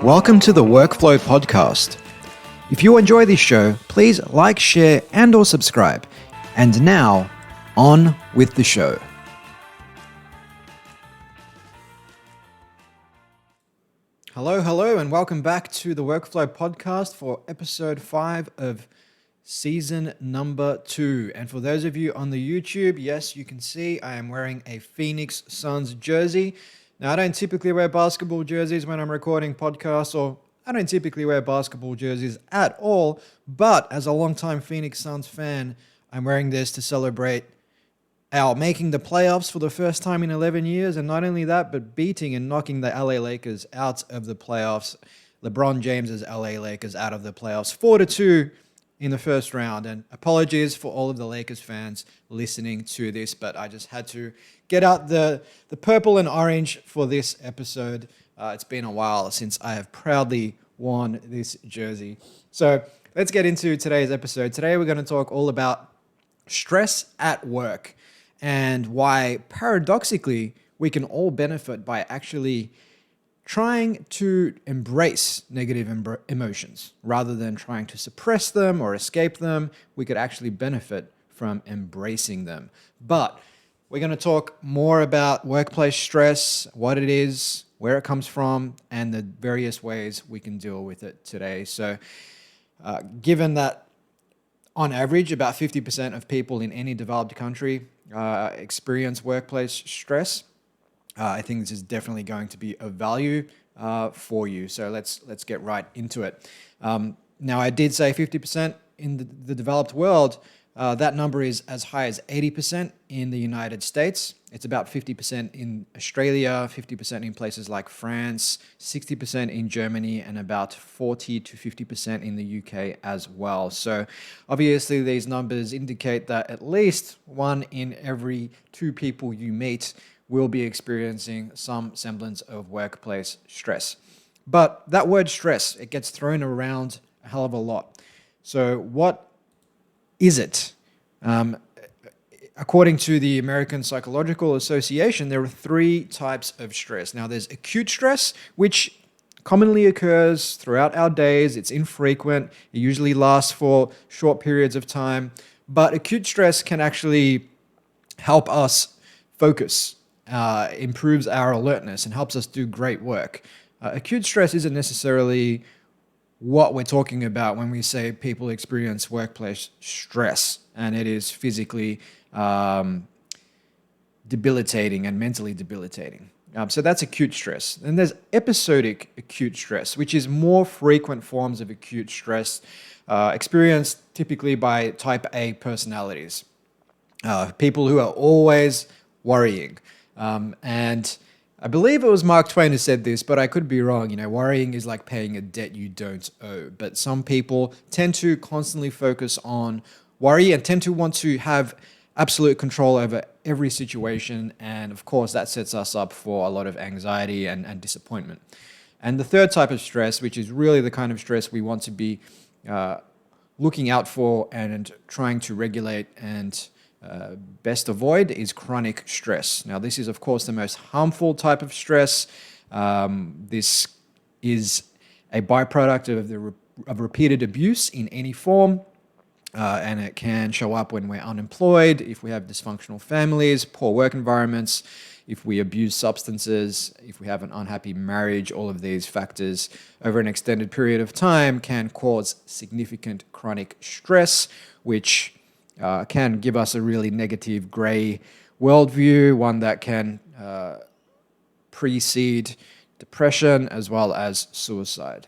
Welcome to the Workflow Podcast. If you enjoy this show, please like, share, and or subscribe. And now, on with the show. Hello, and welcome back to the Workflow Podcast for episode 5 of season number 2. And for those of you on the YouTube, yes, you can see I am wearing a Phoenix Suns jersey. Now, I don't typically wear basketball jerseys when I'm recording podcasts, or I don't typically wear basketball jerseys at all, but as a longtime Phoenix Suns fan, I'm wearing this to celebrate our making the playoffs for the first time in 11 years, and not only that, but beating and knocking the LA Lakers out of the playoffs. LeBron James's LA Lakers out of the playoffs 4-2 in the first round. And apologies for all of the Lakers fans listening to this, but I just had to get out the purple and orange for this episode. It's been a while since I have proudly worn this jersey. So let's get into today's episode. Today we're going to talk all about stress at work and why paradoxically we can all benefit by actually trying to embrace negative emotions rather than trying to suppress them or escape them. We could actually benefit from embracing them. But we're going to talk more about workplace stress, what it is, where it comes from, and the various ways we can deal with it today. So given that on average, about 50% of people in any developed country experience workplace stress, I think this is definitely going to be of value for you. So let's get right into it. Now, I did say 50% in the developed world. That number is as high as 80% in the United States. It's about 50% in Australia, 50% in places like France, 60% in Germany, and about 40 to 50% in the UK as well. So obviously these numbers indicate that at least 1 in every 2 people you meet will be experiencing some semblance of workplace stress. But that word stress, it gets thrown around a hell of a lot. So what is it? According to the American Psychological Association, there are 3 types of stress. Now, there's acute stress, which commonly occurs throughout our days. It's infrequent. It usually lasts for short periods of time. But acute stress can actually help us focus, improves our alertness, and helps us do great work. Acute stress isn't necessarily what we're talking about when we say people experience workplace stress, and it is physically debilitating and mentally debilitating. So that's acute stress. And there's episodic acute stress, which is more frequent forms of acute stress experienced typically by type A personalities, people who are always worrying. And I believe it was Mark Twain who said this, but I could be wrong. You know, worrying is like paying a debt you don't owe. But some people tend to constantly focus on worry and tend to want to have absolute control over every situation. And of course, that sets us up for a lot of anxiety and disappointment. And the third type of stress, which is really the kind of stress we want to be looking out for and trying to regulate and best avoid, is chronic stress. Now, this is, of course, the most harmful type of stress. This is a byproduct of repeated abuse in any form, and it can show up when we're unemployed, if we have dysfunctional families, poor work environments, if we abuse substances, if we have an unhappy marriage. All of these factors over an extended period of time can cause significant chronic stress, which can give us a really negative grey worldview, one that can precede depression as well as suicide.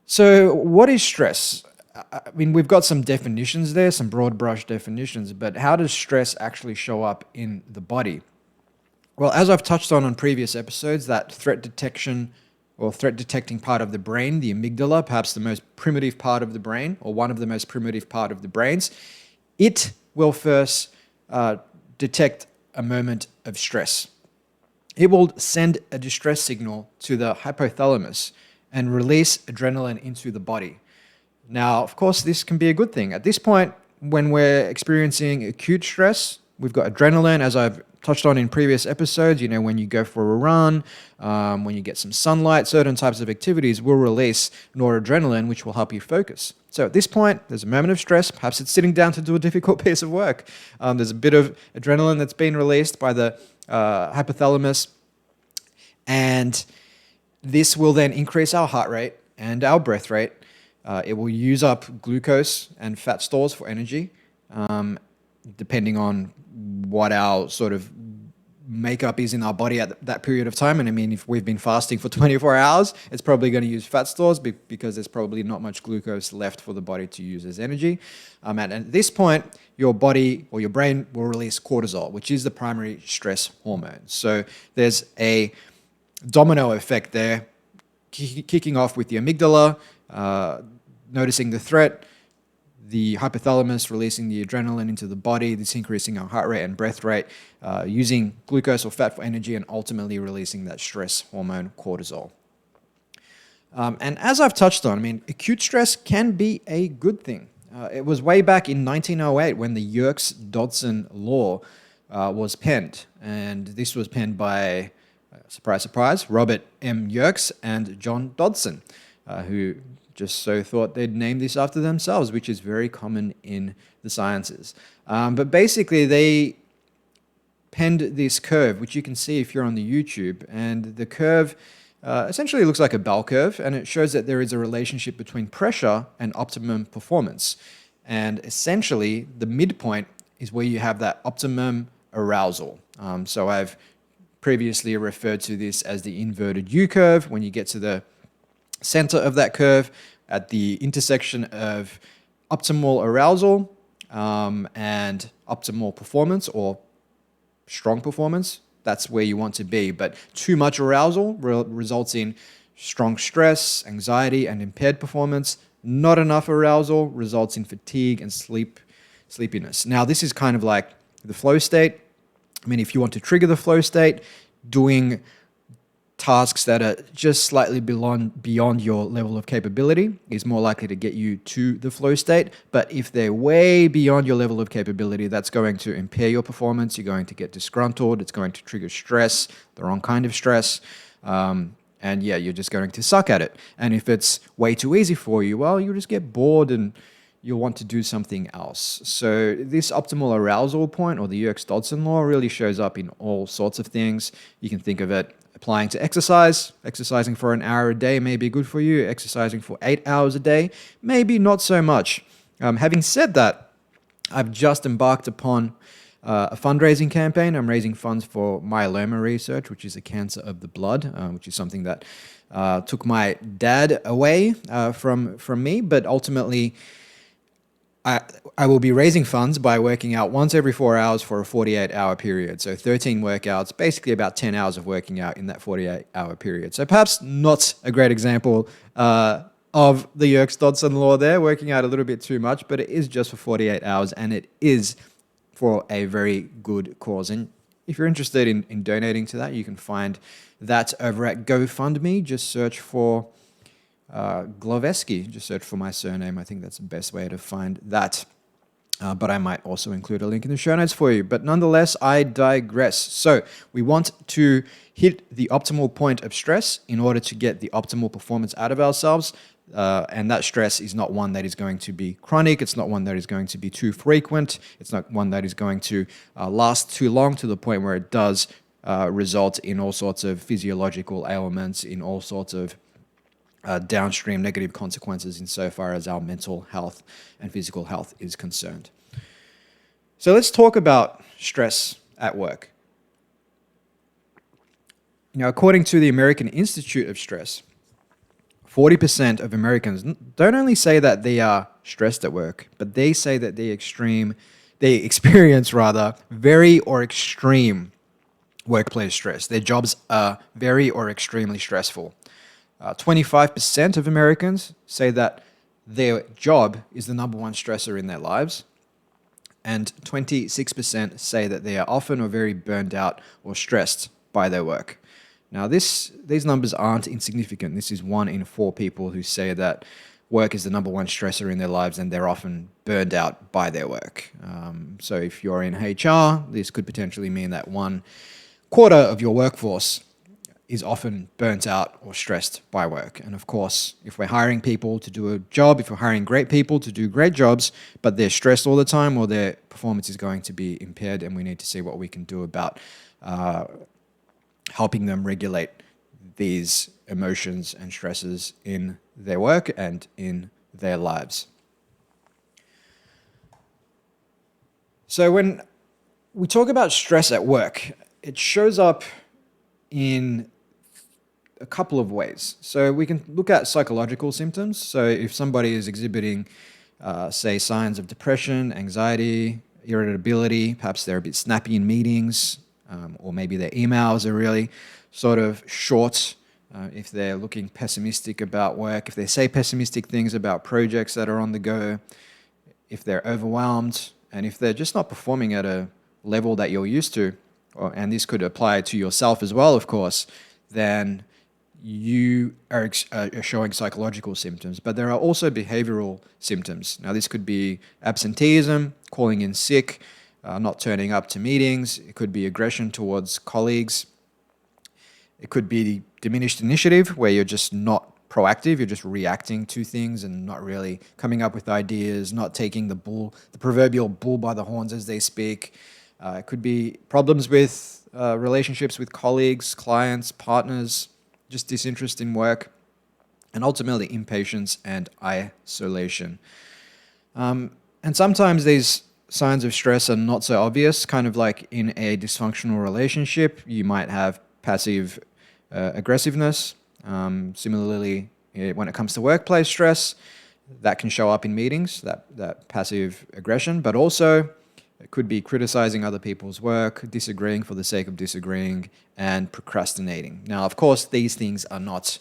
So what is stress? I mean, we've got some definitions there, some broad brush definitions, but how does stress actually show up in the body? Well, as I've touched on previous episodes, that threat detection or threat detecting part of the brain, the amygdala, perhaps the most primitive part of the brain, or one of the most primitive part of the brains, it will first detect a moment of stress. It will send a distress signal to the hypothalamus and release adrenaline into the body. Now, of course, this can be a good thing. At this point, when we're experiencing acute stress, we've got adrenaline, as I've touched on in previous episodes. You know, when you go for a run, when you get some sunlight, certain types of activities will release noradrenaline, which will help you focus. So at this point, there's a moment of stress. Perhaps it's sitting down to do a difficult piece of work. There's a bit of adrenaline that's been released by the hypothalamus, and this will then increase our heart rate and our breath rate. It will use up glucose and fat stores for energy, depending on what our sort of makeup is in our body at that period of time. And I mean, if we've been fasting for 24 hours, it's probably going to use fat stores because there's probably not much glucose left for the body to use as energy. And at this point, your body or your brain will release cortisol, which is the primary stress hormone. So there's a domino effect there, kicking off with the amygdala, noticing the threat, the hypothalamus releasing the adrenaline into the body, this increasing our heart rate and breath rate, using glucose or fat for energy, and ultimately releasing that stress hormone, cortisol. And as I've touched on, I mean, acute stress can be a good thing. It was way back in 1908 when the Yerkes-Dodson law was penned. And this was penned by, surprise, surprise, Robert M. Yerkes and John Dodson, who just so thought they'd name this after themselves, which is very common in the sciences. But basically, they penned this curve, which you can see if you're on the YouTube. And the curve essentially looks like a bell curve, and it shows that there is a relationship between pressure and optimum performance. And essentially, the midpoint is where you have that optimum arousal. So I've previously referred to this as the inverted U curve. When you get to the center of that curve, at the intersection of optimal arousal and optimal performance or strong performance, that's where you want to be. But too much arousal results in strong stress, anxiety, and impaired performance. Not enough arousal results in fatigue and sleepiness. Now, this is kind of like the flow state. I mean, if you want to trigger the flow state, doing tasks that are just slightly beyond your level of capability is more likely to get you to the flow state. But if they're way beyond your level of capability, that's going to impair your performance. You're going to get disgruntled. It's going to trigger stress, the wrong kind of stress. And yeah, you're just going to suck at it. And if it's way too easy for you, well, you'll just get bored and you'll want to do something else. So this optimal arousal point, or the Yerkes-Dodson law, really shows up in all sorts of things. You can think of it applying to exercise. Exercising for an hour a day may be good for you. Exercising for 8 hours a day, maybe not so much. Having said that, I've just embarked upon a fundraising campaign. I'm raising funds for myeloma research, which is a cancer of the blood, which is something that took my dad away from me. But ultimately, I will be raising funds by working out once every 4 hours for a 48-hour period. So 13 workouts, basically about 10 hours of working out in that 48-hour period. So perhaps not a great example of the Yerkes-Dodson law there, working out a little bit too much, but it is just for 48 hours, and it is for a very good cause. And if you're interested in donating to that, you can find that over at GoFundMe. Just search for Gloveski. Just search for my surname. I think that's the best way to find that. But I might also include a link in the show notes for you. But nonetheless, I digress. So we want to hit the optimal point of stress in order to get the optimal performance out of ourselves. And that stress is not one that is going to be chronic. It's not one that is going to be too frequent. It's not one that is going to last too long, to the point where it does result in all sorts of physiological ailments, in all sorts of downstream negative consequences insofar as our mental health and physical health is concerned. So let's talk about stress at work. Now, according to the American Institute of Stress, 40% of Americans don't only say that they are stressed at work, but they say that they experience very or extreme workplace stress. Their jobs are very or extremely stressful. 25% of Americans say that their job is the number one stressor in their lives. And 26% say that they are often or very burned out or stressed by their work. Now, these numbers aren't insignificant. This is 1 in 4 people who say that work is the number one stressor in their lives, and they're often burned out by their work. So if you're in HR, this could potentially mean that 1/4 of your workforce is often burnt out or stressed by work. And of course, if we're hiring people to do a job, if we're hiring great people to do great jobs, but they're stressed all the time, well, their performance is going to be impaired, and we need to see what we can do about helping them regulate these emotions and stresses in their work and in their lives. So when we talk about stress at work, it shows up in a couple of ways. So we can look at psychological symptoms. So if somebody is exhibiting, say, signs of depression, anxiety, irritability, perhaps they're a bit snappy in meetings, or maybe their emails are really sort of short, if they're looking pessimistic about work, if they say pessimistic things about projects that are on the go, if they're overwhelmed, and if they're just not performing at a level that you're used to, and this could apply to yourself as well, of course, then you are showing psychological symptoms. But there are also behavioral symptoms. Now, this could be absenteeism, calling in sick, not turning up to meetings. It could be aggression towards colleagues. It could be diminished initiative, where you're just not proactive, you're just reacting to things and not really coming up with ideas, not taking the proverbial bull by the horns as they speak. It could be problems with relationships with colleagues, clients, partners, just disinterest in work, and ultimately impatience and isolation. And sometimes these signs of stress are not so obvious, kind of like in a dysfunctional relationship. You might have passive aggressiveness. Similarly, when it comes to workplace stress, that can show up in meetings, that passive aggression, but also it could be criticizing other people's work, disagreeing for the sake of disagreeing, and procrastinating. Now, of course, these things are not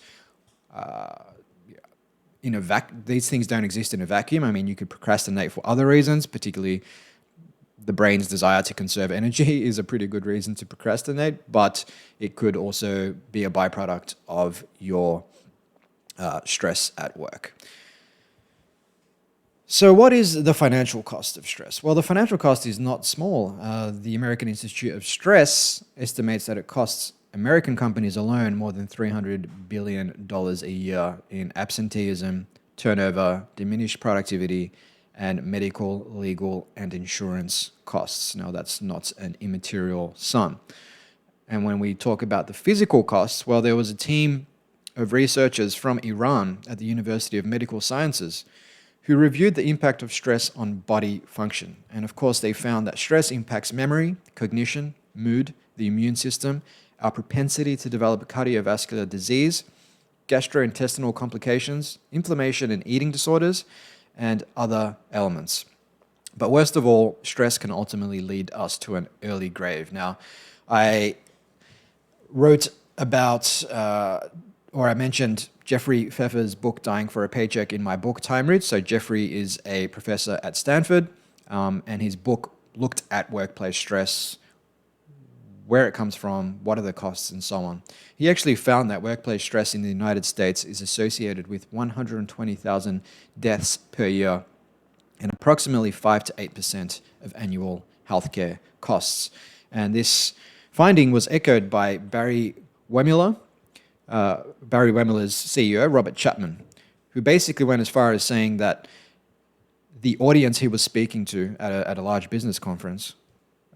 these things don't exist in a vacuum. I mean, you could procrastinate for other reasons, particularly the brain's desire to conserve energy is a pretty good reason to procrastinate, but it could also be a byproduct of your stress at work. So what is the financial cost of stress? Well, the financial cost is not small. The American Institute of Stress estimates that it costs American companies alone more than $300 billion a year in absenteeism, turnover, diminished productivity, and medical, legal, and insurance costs. Now, that's not an immaterial sum. And when we talk about the physical costs, well, there was a team of researchers from Iran at the University of Medical Sciences who reviewed the impact of stress on body function. And of course, they found that stress impacts memory, cognition, mood, the immune system, our propensity to develop cardiovascular disease, gastrointestinal complications, inflammation and eating disorders, and other elements. But worst of all, stress can ultimately lead us to an early grave. Now, I wrote about, or I mentioned Jeffrey Pfeffer's book, Dying for a Paycheck, in my book, Time Roots. So Jeffrey is a professor at Stanford, and his book looked at workplace stress, where it comes from, what are the costs, and so on. He actually found that workplace stress in the United States is associated with 120,000 deaths per year and approximately 5 to 8% of annual healthcare costs. And this finding was echoed by Barry Wehmiller, Barry Wehmiller's CEO, Robert Chapman, who basically went as far as saying that the audience he was speaking to at a large business conference,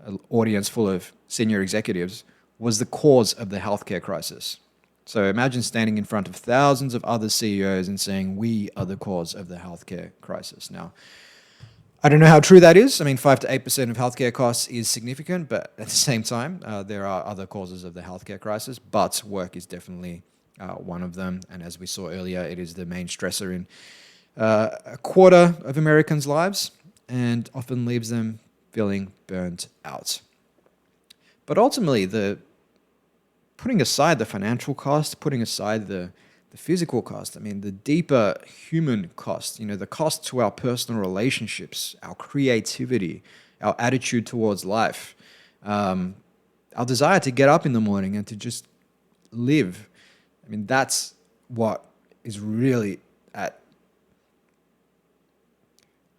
an audience full of senior executives, was the cause of the healthcare crisis. So imagine standing in front of thousands of other CEOs and saying, we are the cause of the healthcare crisis. Now, I don't know how true that is. I mean, 5 to 8% of healthcare costs is significant, but at the same time, there are other causes of the healthcare crisis, but work is definitely one of them. And as we saw earlier, it is the main stressor in a quarter of Americans' lives and often leaves them feeling burnt out. But ultimately, putting aside the financial cost, putting aside the physical cost, I mean, the deeper human cost, the cost to our personal relationships, our creativity, our attitude towards life, our desire to get up in the morning and to just live. I mean, that's what is really at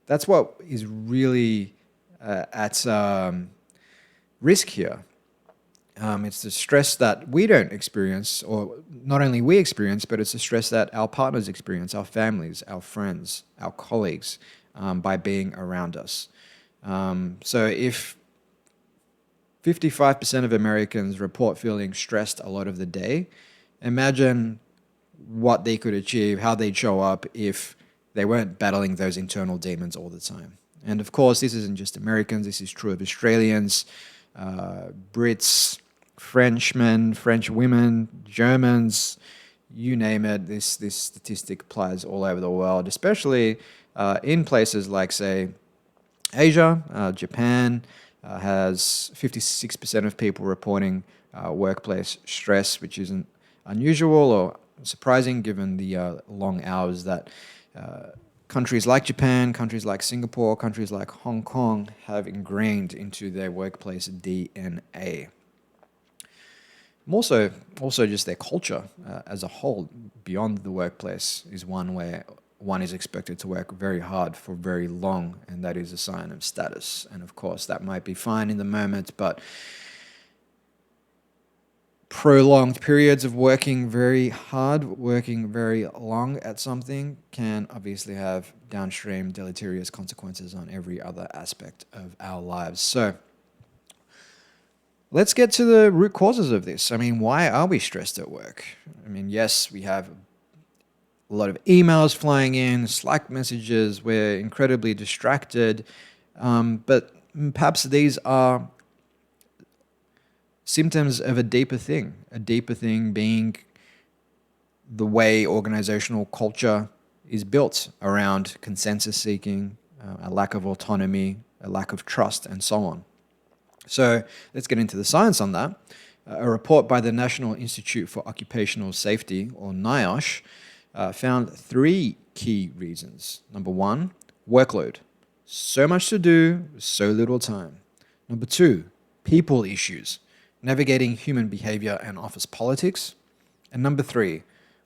That's what is really at risk here. It's the stress that we don't experience, or not only we experience, but it's the stress that our partners experience, our families, our friends, our colleagues, by being around us. So if 55% of Americans report feeling stressed a lot of the day, imagine what they could achieve, how they'd show up if they weren't battling those internal demons all the time. And of course, this isn't just Americans, this is true of Australians, Brits, Frenchmen, French women, Germans, you name it. This statistic applies all over the world, especially in places like, say, Asia. Japan has 56% of people reporting workplace stress, which isn't unusual or surprising given the long hours that countries like Japan, countries like Singapore, countries like Hong Kong have ingrained into their workplace DNA. Also just their culture as a whole, beyond the workplace, is one where one is expected to work very hard for very long, and that is a sign of status. And of course, that might be fine in the moment, but prolonged periods of working very hard, working very long at something, can obviously have downstream deleterious consequences on every other aspect of our lives. So let's get to the root causes of this. I mean, why are we stressed at work? I mean, yes, we have a lot of emails flying in, Slack messages, we're incredibly distracted, but perhaps these are symptoms of a deeper thing being the way organizational culture is built around consensus seeking, a lack of autonomy, a lack of trust, and so on. So let's get into the science on that. A report by the National Institute for Occupational Safety, or NIOSH, found 3 key reasons. Number 1, workload. So much to do, so little time. Number 2, people issues, navigating human behavior and office politics. And number 3,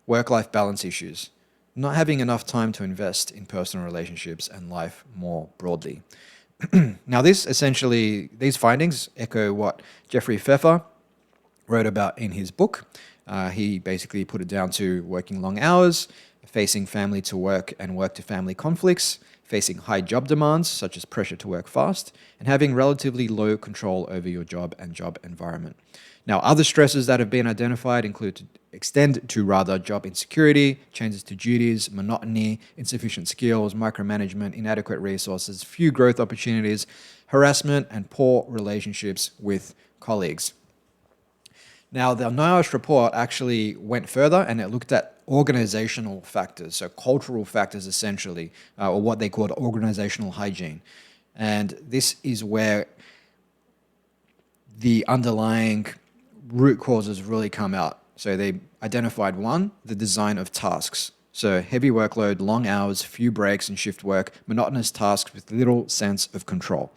work-life balance issues, not having enough time to invest in personal relationships and life more broadly. Now, these findings echo what Jeffrey Pfeffer wrote about in his book. He basically put it down to working long hours, facing family to work and work to family conflicts, facing high job demands such as pressure to work fast, and having relatively low control over your job and job environment. Now, other stresses that have been identified extend to job insecurity, changes to duties, monotony, insufficient skills, micromanagement, inadequate resources, few growth opportunities, harassment, and poor relationships with colleagues. Now, the NIOSH report actually went further and it looked at organizational factors, so cultural factors essentially, or what they called organizational hygiene. And this is where the underlying root causes really come out. So they identified 1, the design of tasks. So heavy workload, long hours, few breaks and shift work, monotonous tasks with little sense of control.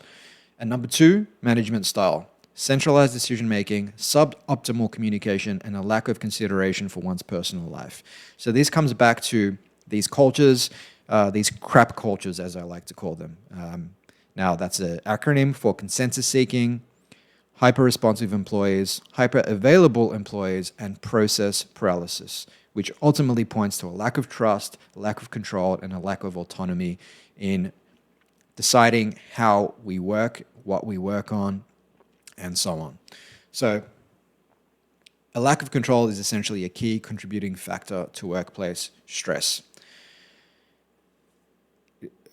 And number 2, management style. Centralized decision-making, suboptimal communication, and a lack of consideration for one's personal life. So this comes back to these cultures, these crap cultures, as I like to call them. Now, that's an acronym for consensus seeking, hyper-responsive employees, hyper-available employees, and process paralysis, which ultimately points to a lack of trust, a lack of control, and a lack of autonomy in deciding how we work, what we work on, and so on. So a lack of control is essentially a key contributing factor to workplace stress.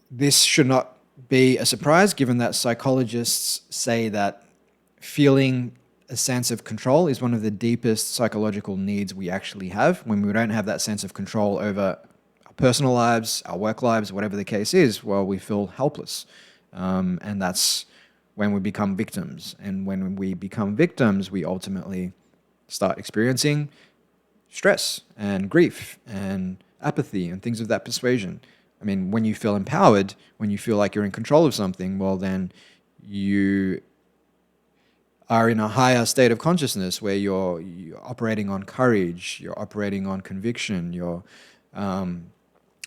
This should not be a surprise, given that psychologists say that feeling a sense of control is one of the deepest psychological needs we actually have. When we don't have that sense of control over our personal lives, our work lives, whatever the case is, well, we feel helpless. And that's when we become victims. And when we become victims, we ultimately start experiencing stress and grief and apathy and things of that persuasion. I mean, when you feel empowered, when you feel like you're in control of something, well, then you are in a higher state of consciousness where you're operating on courage, you're operating on conviction, you're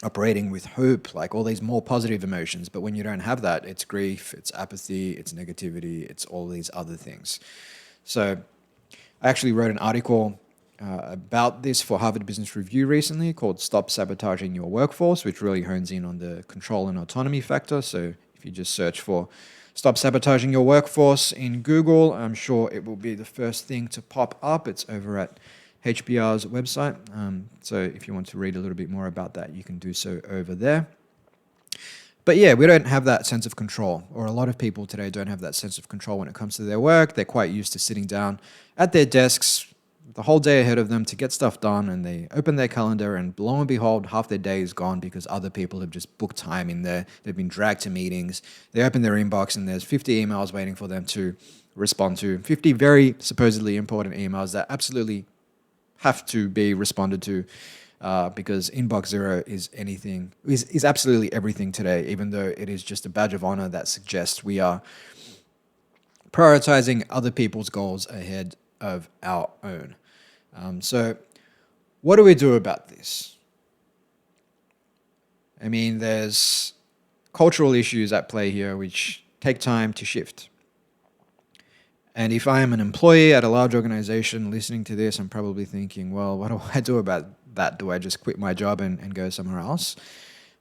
operating with hope, like all these more positive emotions. But when you don't have that, it's grief, it's apathy, it's negativity, it's all these other things. So I actually wrote an article about this for Harvard Business Review recently called Stop Sabotaging Your Workforce, which really hones in on the control and autonomy factor. So if you just search for Stop Sabotaging Your Workforce in Google, I'm sure it will be the first thing to pop up. It's over at HBR's website. So if you want to read a little bit more about that, you can do so over there. But yeah, we don't have that sense of control, or a lot of people today don't have that sense of control when it comes to their work. They're quite used to sitting down at their desks the whole day ahead of them to get stuff done, and they open their calendar and lo and behold, half their day is gone because other people have just booked time in there. They've been dragged to meetings. They open their inbox and there's 50 emails waiting for them to respond to, 50 very supposedly important emails that absolutely have to be responded to. Because inbox zero is absolutely everything today, even though it is just a badge of honor that suggests we are prioritizing other people's goals ahead of our own. So what do we do about this? I mean, there's cultural issues at play here which take time to shift. And if I am an employee at a large organization listening to this, I'm probably thinking, well, what do I do about that? Do I just quit my job and go somewhere else?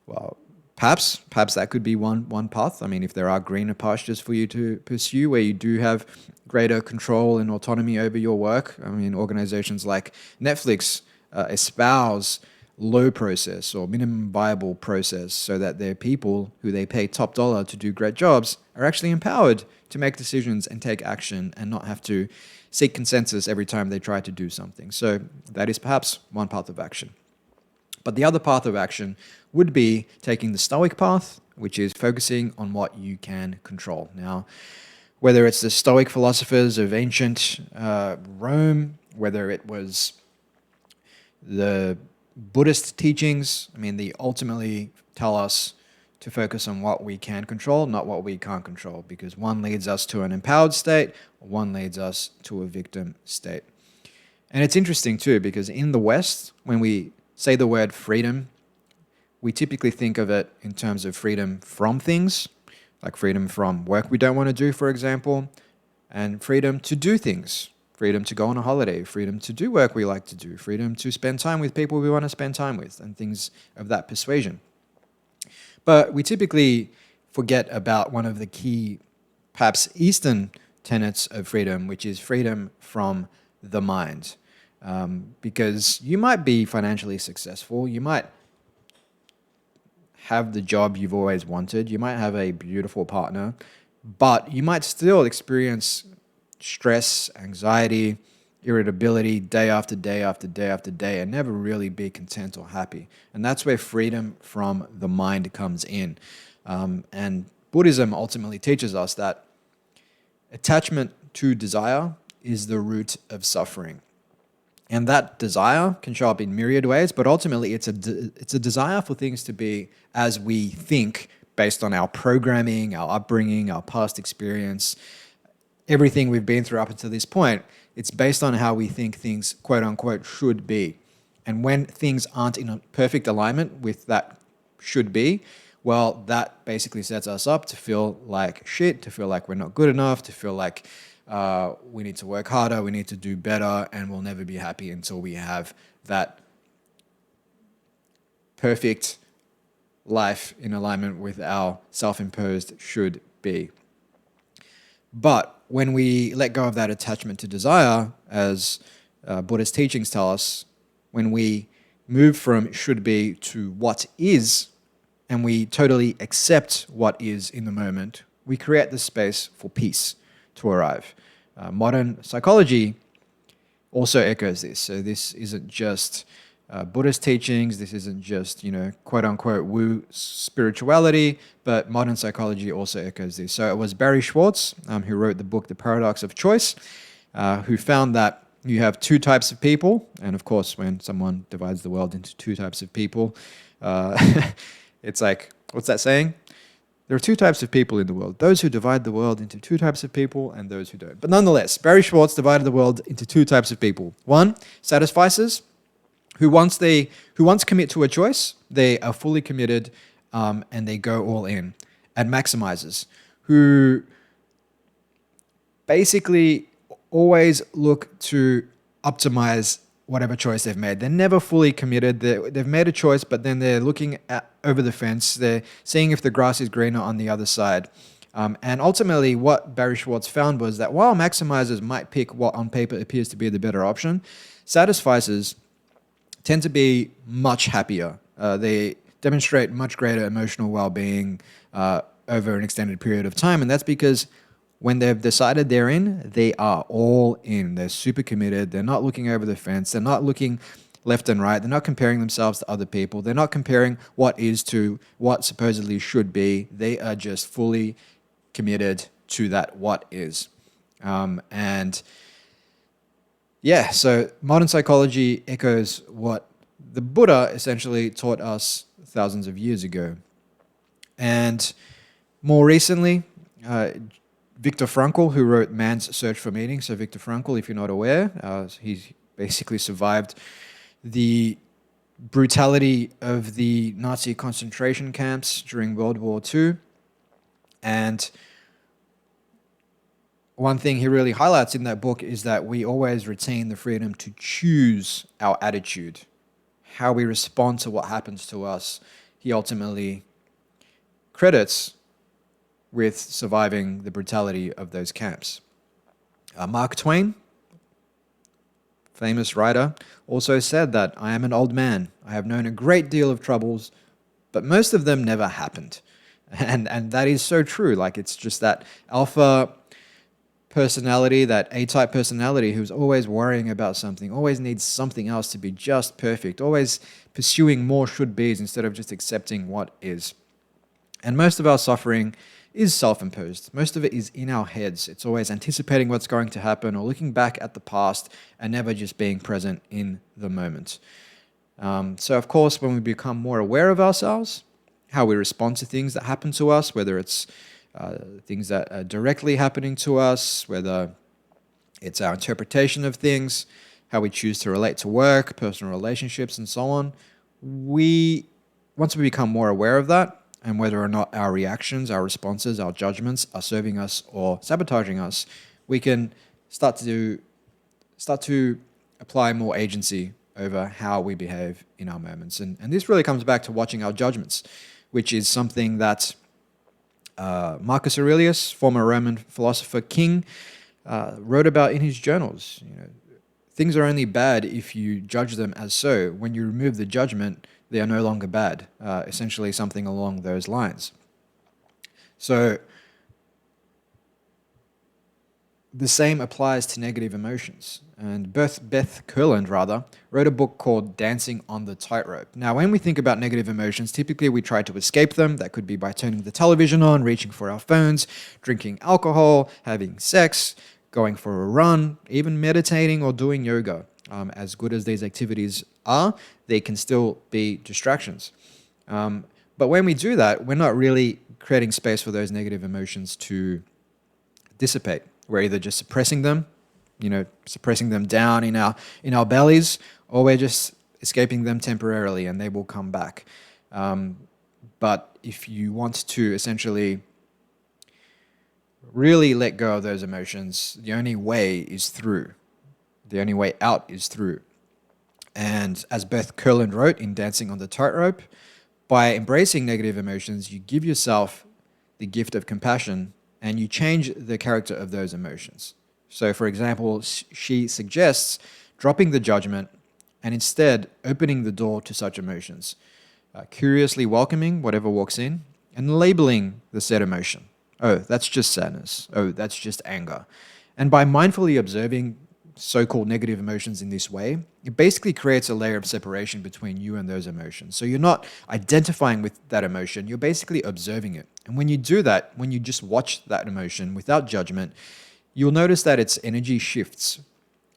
Well, perhaps that could be one path. I mean, if there are greener pastures for you to pursue where you do have greater control and autonomy over your work. I mean, organizations like Netflix espouse low process or minimum viable process so that their people who they pay top dollar to do great jobs are actually empowered to make decisions and take action and not have to seek consensus every time they try to do something. So that is perhaps one path of action. But the other path of action would be taking the Stoic path, which is focusing on what you can control. Now, whether it's the Stoic philosophers of ancient Rome, whether it was the Buddhist teachings, I mean, they ultimately tell us to focus on what we can control, not what we can't control, because one leads us to an empowered state, one leads us to a victim state. And it's interesting too, because in the West, when we say the word freedom, we typically think of it in terms of freedom from things, like freedom from work we don't want to do, for example, and freedom to do things, freedom to go on a holiday, freedom to do work we like to do, freedom to spend time with people we want to spend time with, and things of that persuasion. But we typically forget about one of the key, perhaps Eastern tenets of freedom, which is freedom from the mind. Because you might be financially successful, you might have the job you've always wanted, you might have a beautiful partner, but you might still experience stress, anxiety, irritability day after day after day after day and never really be content or happy. And that's where freedom from the mind comes in. And Buddhism ultimately teaches us that attachment to desire is the root of suffering. And that desire can show up in myriad ways, but ultimately it's a desire for things to be as we think based on our programming, our upbringing, our past experience, everything we've been through up until this point. It's based on how we think things, quote unquote, should be. And when things aren't in a perfect alignment with that should be, well, that basically sets us up to feel like shit, to feel like we're not good enough, to feel like we need to work harder, we need to do better, and we'll never be happy until we have that perfect life in alignment with our self-imposed should be. But when we let go of that attachment to desire, as Buddhist teachings tell us, when we move from should be to what is, and we totally accept what is in the moment, we create the space for peace to arrive. Modern psychology also echoes this. So this isn't just Buddhist teachings, this isn't just, quote unquote woo spirituality, but modern psychology also echoes this. So it was Barry Schwartz, who wrote the book The Paradox of Choice, who found that you have two types of people. And of course, when someone divides the world into two types of people, it's like, what's that saying? There are two types of people in the world, those who divide the world into two types of people and those who don't. But nonetheless, Barry Schwartz divided the world into two types of people. One, satisficers, Who once commit to a choice, they are fully committed, and they go all in. And maximizers, who basically always look to optimize whatever choice they've made. They're never fully committed. They've made a choice, but then they're looking at over the fence. They're seeing if the grass is greener on the other side. And ultimately, what Barry Schwartz found was that while maximizers might pick what on paper appears to be the better option, satisficers tend to be much happier. They demonstrate much greater emotional well-being over an extended period of time, and that's because when they've decided they're in, they are all in. They're super committed. They're not looking over the fence. They're not looking left and right. They're not comparing themselves to other people. They're not comparing what is to what supposedly should be. They are just fully committed to that what is. And yeah, so modern psychology echoes what the Buddha essentially taught us thousands of years ago. And more recently, Viktor Frankl, who wrote Man's Search for Meaning. So Viktor Frankl, if you're not aware, he basically survived the brutality of the Nazi concentration camps during World War II. And one thing he really highlights in that book is that we always retain the freedom to choose our attitude, how we respond to what happens to us. He ultimately credits with surviving the brutality of those camps. Mark Twain, famous writer, also said that I am an old man. I have known a great deal of troubles, but most of them never happened. And that is so true. Like, it's just that alpha personality, that A-type personality who's always worrying about something, always needs something else to be just perfect, always pursuing more should-bes instead of just accepting what is. And most of our suffering is self-imposed. Most of it is in our heads. It's always anticipating what's going to happen or looking back at the past and never just being present in the moment. So of course, when we become more aware of ourselves, how we respond to things that happen to us, whether it's things that are directly happening to us, whether it's our interpretation of things, how we choose to relate to work, personal relationships, and so on, once we become more aware of that, and whether or not our reactions, our responses, our judgments are serving us or sabotaging us, we can start to apply more agency over how we behave in our moments. And this really comes back to watching our judgments, which is something that Marcus Aurelius, former Roman philosopher king, wrote about in his journals. Things are only bad if you judge them as so. When you remove the judgment, they are no longer bad, essentially something along those lines. So the same applies to negative emotions. And Beth Kurland, wrote a book called Dancing on the Tightrope. Now, when we think about negative emotions, typically we try to escape them. That could be by turning the television on, reaching for our phones, drinking alcohol, having sex, going for a run, even meditating or doing yoga. As good as these activities are, they can still be distractions. But when we do that, we're not really creating space for those negative emotions to dissipate. We're either just suppressing them, suppressing them down in our bellies, or we're just escaping them temporarily and they will come back. But if you want to essentially really let go of those emotions, the only way is through. The only way out is through. And as Beth Kurland wrote in Dancing on the Tightrope, by embracing negative emotions, you give yourself the gift of compassion and you change the character of those emotions. So, for example, she suggests dropping the judgment and instead opening the door to such emotions, curiously welcoming whatever walks in and labeling the said emotion. Oh, that's just sadness. Oh, that's just anger. And by mindfully observing so-called negative emotions in this way, it basically creates a layer of separation between you and those emotions. So you're not identifying with that emotion, you're basically observing it. And when you do that, when you just watch that emotion without judgment, you'll notice that its energy shifts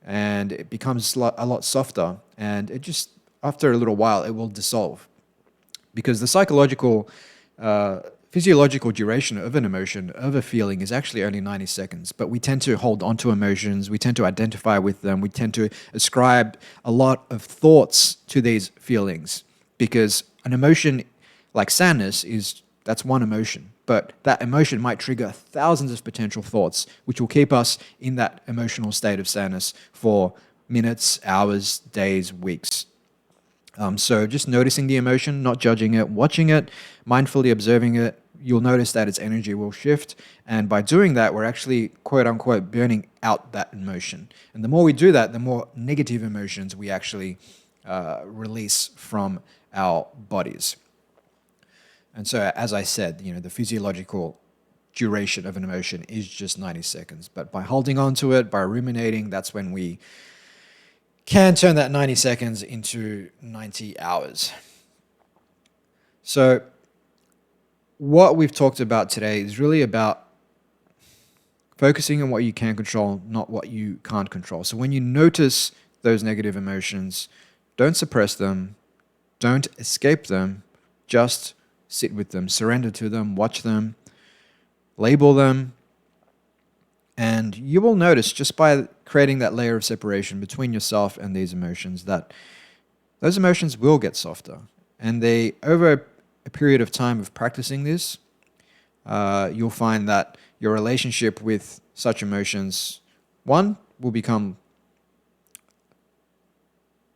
and it becomes a lot softer, and it just, after a little while, it will dissolve. Because the psychological physiological duration of an emotion, of a feeling, is actually only 90 seconds. But we tend to hold on to emotions, we tend to identify with them, we tend to ascribe a lot of thoughts to these feelings, because an emotion like sadness that's one emotion. But that emotion might trigger thousands of potential thoughts, which will keep us in that emotional state of sadness for minutes, hours, days, weeks. So just noticing the emotion, not judging it, watching it, mindfully observing it, you'll notice that its energy will shift. And by doing that, we're actually, quote unquote, burning out that emotion. And the more we do that, the more negative emotions we actually release from our bodies. And so, as I said, the physiological duration of an emotion is just 90 seconds. But by holding on to it, by ruminating, that's when we can turn that 90 seconds into 90 hours. So, what we've talked about today is really about focusing on what you can control, not what you can't control. So, when you notice those negative emotions, don't suppress them, don't escape them, just sit with them, surrender to them, watch them, label them, and you will notice just by creating that layer of separation between yourself and these emotions that those emotions will get softer. And over a period of time of practicing this, you'll find that your relationship with such emotions, one, will become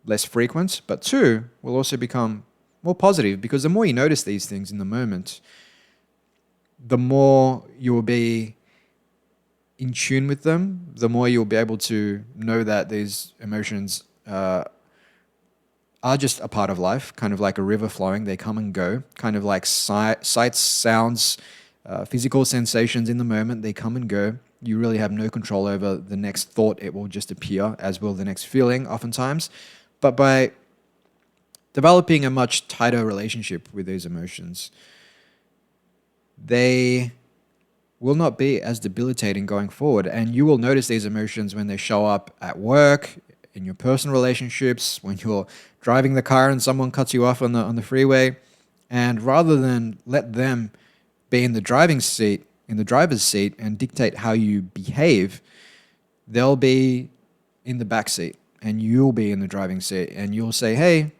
less frequent, but two, will also become more positive, because the more you notice these things in the moment, the more you will be in tune with them, the more you'll be able to know that these emotions are just a part of life, kind of like a river flowing. They come and go, kind of like sights, sounds, physical sensations in the moment. They come and go. You really have no control over the next thought. It will just appear, as will the next feeling oftentimes. But by developing a much tighter relationship with these emotions, they will not be as debilitating going forward. And you will notice these emotions when they show up at work, in your personal relationships, when you're driving the car and someone cuts you off on the freeway. And rather than let them be in the driver's seat, and dictate how you behave, they'll be in the back seat and you'll be in the driving seat, and you'll say, hey,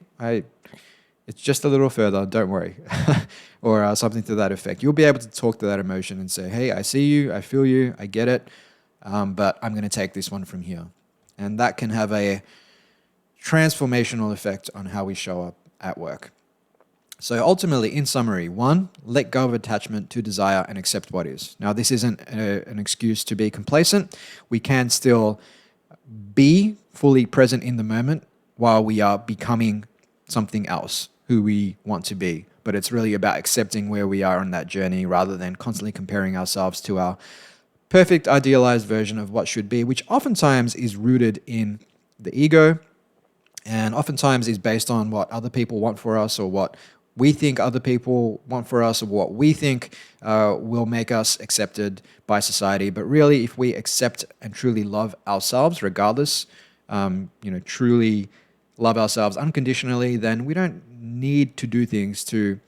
it's just a little further, don't worry, or something to that effect. You'll be able to talk to that emotion and say, hey, I see you, I feel you, I get it, but I'm going to take this one from here. And that can have a transformational effect on how we show up at work. So ultimately, in summary, 1, let go of attachment to desire and accept what is. Now, this isn't an excuse to be complacent. We can still be fully present in the moment while we are becoming something else, who we want to be. But it's really about accepting where we are on that journey rather than constantly comparing ourselves to our perfect idealized version of what should be, which oftentimes is rooted in the ego and oftentimes is based on what other people want for us, or what we think other people want for us, or what we think will make us accepted by society. But really, if we accept and truly love ourselves regardless, truly love ourselves unconditionally, then we don't need to do things to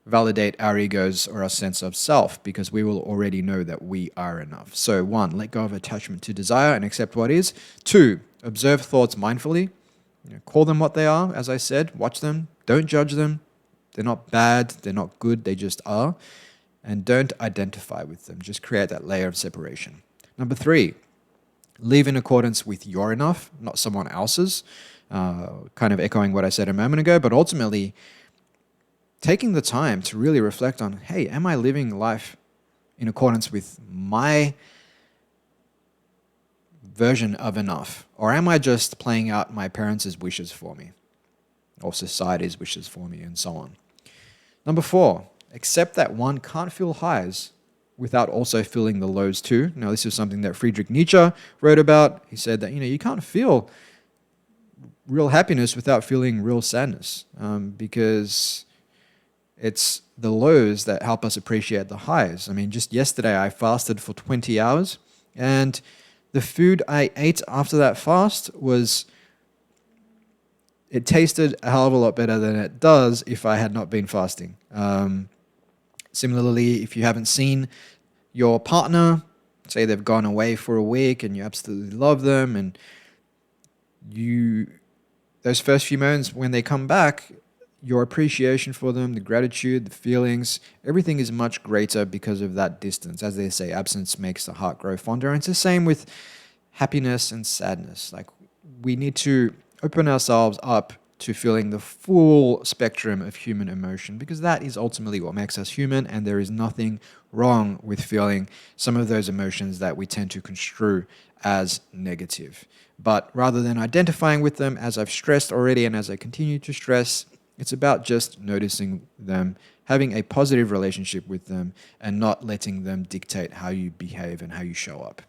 validate our egos or our sense of self, because we will already know that we are enough. So 1, let go of attachment to desire and accept what is. 2, observe thoughts mindfully. Call them what they are, as I said. Watch them. Don't judge them. They're not bad. They're not good. They just are. And don't identify with them. Just create that layer of separation. Number 3, live in accordance with your enough, not someone else's. Kind of echoing what I said a moment ago, but ultimately taking the time to really reflect on, hey, am I living life in accordance with my version of enough? Or am I just playing out my parents' wishes for me, or society's wishes for me, and so on? Number 4, accept that one can't feel highs without also feeling the lows too. Now, this is something that Friedrich Nietzsche wrote about. He said that, you can't feel real happiness without feeling real sadness, because it's the lows that help us appreciate the highs. I mean, just yesterday I fasted for 20 hours, and the food I ate after that fast it tasted a hell of a lot better than it does if I had not been fasting. Similarly, if you haven't seen your partner, say they've gone away for a week and you absolutely love them, and those first few moments when they come back, your appreciation for them, the gratitude, the feelings, everything is much greater because of that distance. As they say, absence makes the heart grow fonder. And it's the same with happiness and sadness. Like, we need to open ourselves up to feeling the full spectrum of human emotion, because that is ultimately what makes us human, and there is nothing wrong with feeling some of those emotions that we tend to construe as negative. But rather than identifying with them, as I've stressed already and as I continue to stress, it's about just noticing them, having a positive relationship with them, and not letting them dictate how you behave and how you show up.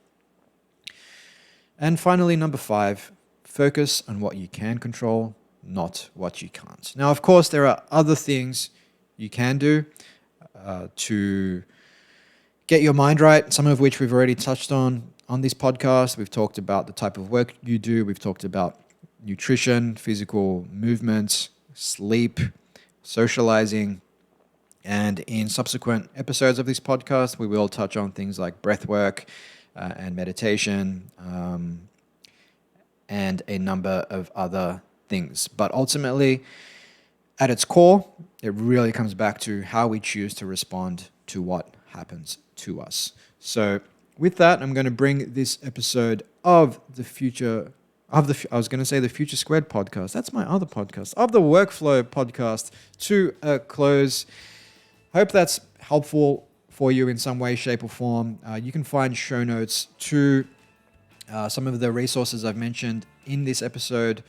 And finally, number 5, focus on what you can control, not what you can't. Now, of course, there are other things you can do to get your mind right, some of which we've already touched on this podcast. We've talked about the type of work you do. We've talked about nutrition, physical movement, sleep, socializing. And in subsequent episodes of this podcast, we will touch on things like breath work and meditation and a number of other things. But ultimately, at its core, it really comes back to how we choose to respond to what happens to us. So with that, I'm going to bring this episode of the Future Squared podcast. That's my other podcast, of the Workflow podcast, to a close. Hope that's helpful for you in some way, shape, or form. You can find show notes to some of the resources I've mentioned in this episode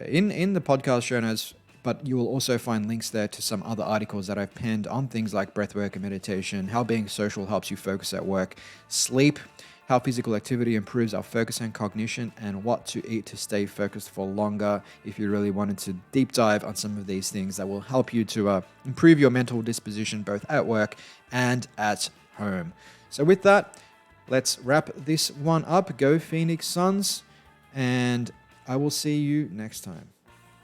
in the podcast show notes, but you will also find links there to some other articles that I've penned on things like breathwork and meditation, how being social helps you focus at work, sleep, how physical activity improves our focus and cognition, and what to eat to stay focused for longer. If you really wanted to deep dive on some of these things that will help you to improve your mental disposition both at work and at home. So with that, let's wrap this one up. Go Phoenix Suns, and I will see you next time.